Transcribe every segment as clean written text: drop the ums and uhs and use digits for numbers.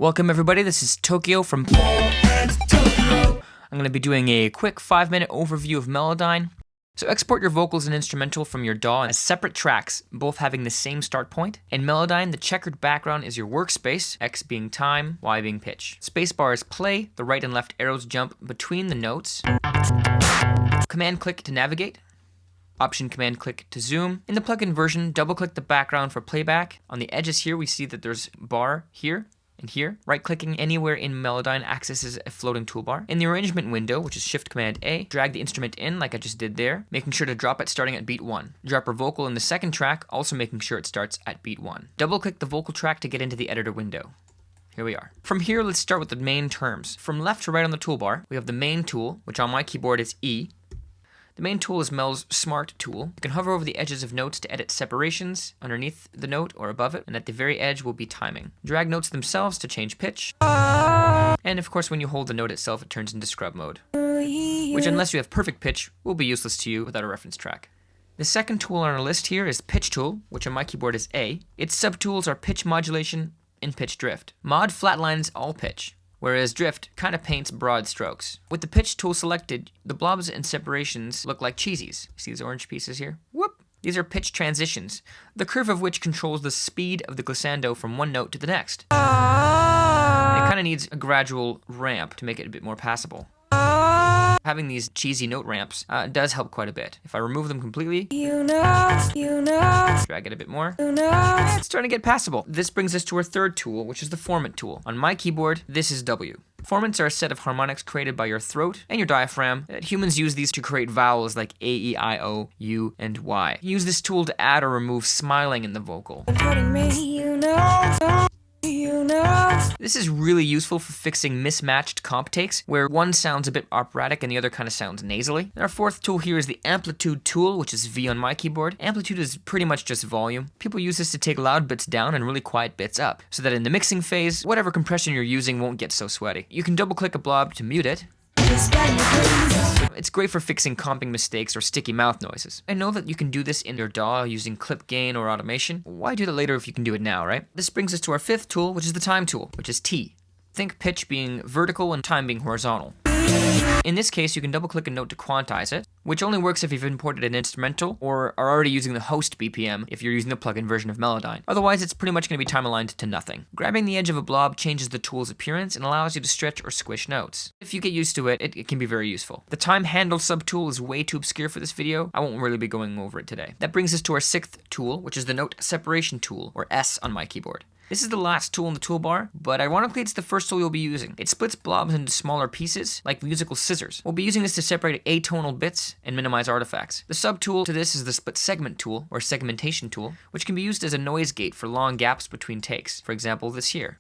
Welcome everybody, this is Tokyo from I'm going to be doing a quick 5-minute overview of Melodyne. So export your vocals and instrumental from your DAW as separate tracks, both having the same start point. In Melodyne, the checkered background is your workspace, X being time, Y being pitch. Spacebar is play, the right and left arrows jump between the notes. Command click to navigate. Option Command click to zoom. In the plugin version, double click the background for playback. On the edges here, we see that there's bar here and here. Right-clicking anywhere in Melodyne accesses a floating toolbar. In the arrangement window, which is Shift Command A, drag the instrument in like I just did there, making sure to drop it starting at beat 1. Drop your vocal in the second track, also making sure it starts at beat 1. Double-click the vocal track to get into the editor window. Here we are. From here, let's start with the main terms. From left to right on the toolbar, we have the main tool, which on my keyboard is E. The main tool is Mel's Smart tool. You can hover over the edges of notes to edit separations underneath the note or above it, and at the very edge will be timing. Drag notes themselves to change pitch. And of course, when you hold the note itself, it turns into scrub mode, which unless you have perfect pitch, will be useless to you without a reference track. The second tool on our list here is Pitch tool, which on my keyboard is A. Its subtools are pitch modulation and pitch drift. Mod flatlines all pitch, whereas drift kind of paints broad strokes. With the pitch tool selected, the blobs and separations look like cheesies. See these orange pieces here? Whoop! These are pitch transitions, the curve of which controls the speed of the glissando from one note to the next. It kind of needs a gradual ramp to make it a bit more passable. Having these cheesy note ramps does help quite a bit. If I remove them completely, drag it a bit more, it's starting to get passable. This brings us to our third tool, which is the formant tool. On my keyboard, this is W. Formants are a set of harmonics created by your throat and your diaphragm. Humans use these to create vowels like A, E, I, O, U, and Y. Use this tool to add or remove smiling in the vocal. This is really useful for fixing mismatched comp takes, where one sounds a bit operatic and the other kind of sounds nasally. And our fourth tool here is the amplitude tool, which is V on my keyboard. Amplitude is pretty much just volume. People use this to take loud bits down and really quiet bits up, so that in the mixing phase, whatever compression you're using won't get so sweaty. You can double click a blob to mute it. It's great for fixing comping mistakes or sticky mouth noises. I know that you can do this in your DAW using clip gain or automation. Why do that later if you can do it now, right? This brings us to our fifth tool, which is the time tool, which is T. Think pitch being vertical and time being horizontal. In this case, you can double click a note to quantize it, which only works if you've imported an instrumental or are already using the host BPM if you're using the plugin version of Melodyne. Otherwise, it's pretty much going to be time aligned to nothing. Grabbing the edge of a blob changes the tool's appearance and allows you to stretch or squish notes. If you get used to it, it can be very useful. The time handle subtool is way too obscure for this video. I won't really be going over it today. That brings us to our sixth tool, which is the note separation tool, or S on my keyboard. This is the last tool in the toolbar, but ironically it's the first tool you'll be using. It splits blobs into smaller pieces, like musical scissors. We'll be using this to separate atonal bits and minimize artifacts. The subtool to this is the split segment tool, or segmentation tool, which can be used as a noise gate for long gaps between takes, for example this here.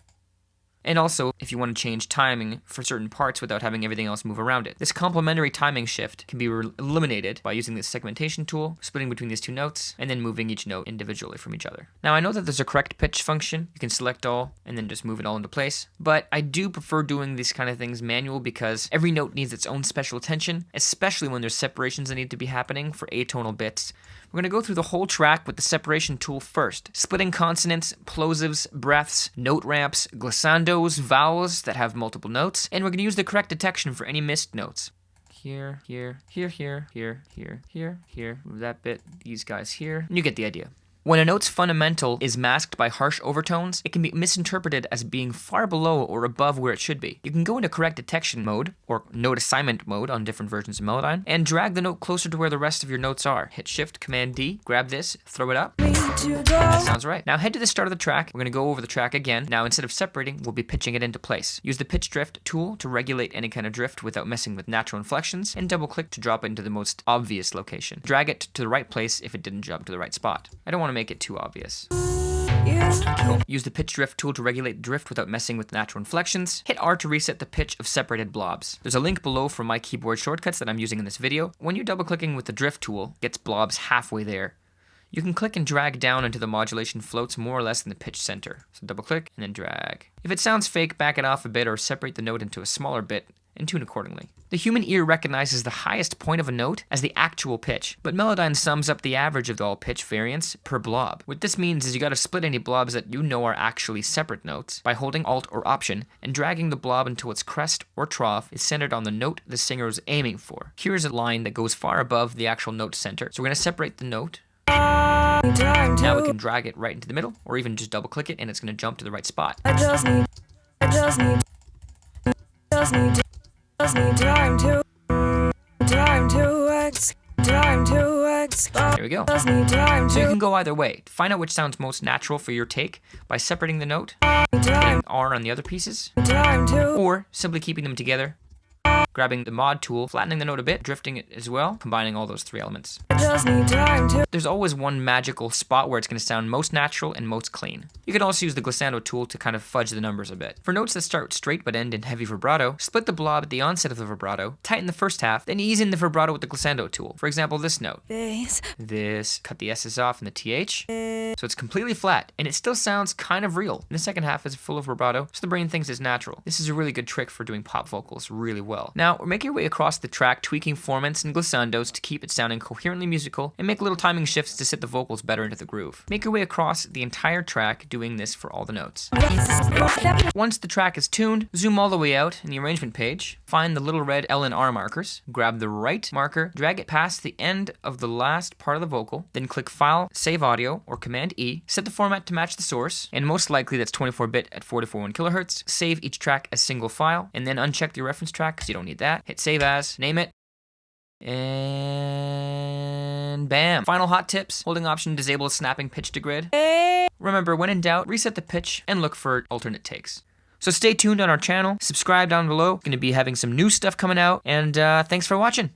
And also, if you want to change timing for certain parts without having everything else move around it. This complementary timing shift can be eliminated by using this segmentation tool, splitting between these two notes, and then moving each note individually from each other. Now, I know that there's a correct pitch function. You can select all, and then just move it all into place. But I do prefer doing these kind of things manual because every note needs its own special attention, especially when there's separations that need to be happening for atonal bits. We're going to go through the whole track with the separation tool first, splitting consonants, plosives, breaths, note ramps, glissandos, vowels that have multiple notes, and we're going to use the correct detection for any missed notes. Here, here, here, here, here, here, here, here, move that bit, these guys here, and you get the idea. When a note's fundamental is masked by harsh overtones, it can be misinterpreted as being far below or above where it should be. You can go into correct detection mode, or note assignment mode on different versions of Melodyne, and drag the note closer to where the rest of your notes are. Hit Shift, Command D, grab this, throw it up. That sounds right. Now head to the start of the track. We're going to go over the track again. Now instead of separating, we'll be pitching it into place. Use the pitch drift tool to regulate any kind of drift without messing with natural inflections, and double click to drop it into the most obvious location. Drag it to the right place if it didn't jump to the right spot. I don't want to make it too obvious. Cool. Use the pitch drift tool to regulate drift without messing with natural inflections. Hit R to reset the pitch of separated blobs. There's a link below for my keyboard shortcuts that I'm using in this video. When you're double clicking with the drift tool, it gets blobs halfway there. You can click and drag down until the modulation floats more or less in the pitch center. So double click and then drag. If it sounds fake, back it off a bit or separate the note into a smaller bit and tune accordingly. The human ear recognizes the highest point of a note as the actual pitch, but Melodyne sums up the average of all pitch variance per blob. What this means is you gotta split any blobs that you know are actually separate notes by holding Alt or Option and dragging the blob until its crest or trough is centered on the note the singer is aiming for. Here's a line that goes far above the actual note center. So we're gonna separate the note. Now we can drag it right into the middle, or even just double click it and it's gonna jump to the right spot. I just need time to X. There we go. So you can go either way. Find out which sounds most natural for your take by separating the note, hitting R on the other pieces, or simply keeping them together, grabbing the mod tool, flattening the note a bit, drifting it as well, combining all those three elements. There's always one magical spot where it's going to sound most natural and most clean. You can also use the glissando tool to kind of fudge the numbers a bit. For notes that start straight but end in heavy vibrato, split the blob at the onset of the vibrato, tighten the first half, then ease in the vibrato with the glissando tool. For example, this note. This, cut the S's off and the TH. So it's completely flat, and it still sounds kind of real. And the second half is full of vibrato, so the brain thinks it's natural. This is a really good trick for doing pop vocals really well. Now, we're making our way across the track, tweaking formants and glissandos to keep it sounding coherently musical, and make little timing shifts to set the vocals better into the groove. Make your way across the entire track, doing this for all the notes. Once the track is tuned, zoom all the way out in the arrangement page, find the little red L and R markers, grab the right marker, drag it past the end of the last part of the vocal, then click File, Save Audio, or Command E, set the format to match the source, and most likely that's 24-bit at 441 kHz, save each track as single file, and then uncheck the reference track because you don't need that. Hit Save As, name it, and bam. Final hot tips: holding Option disables snapping pitch to grid. Remember, when in doubt, reset the pitch and look for alternate takes. So stay tuned on our channel, subscribe down below. Going to be having some new stuff coming out, and thanks for watching.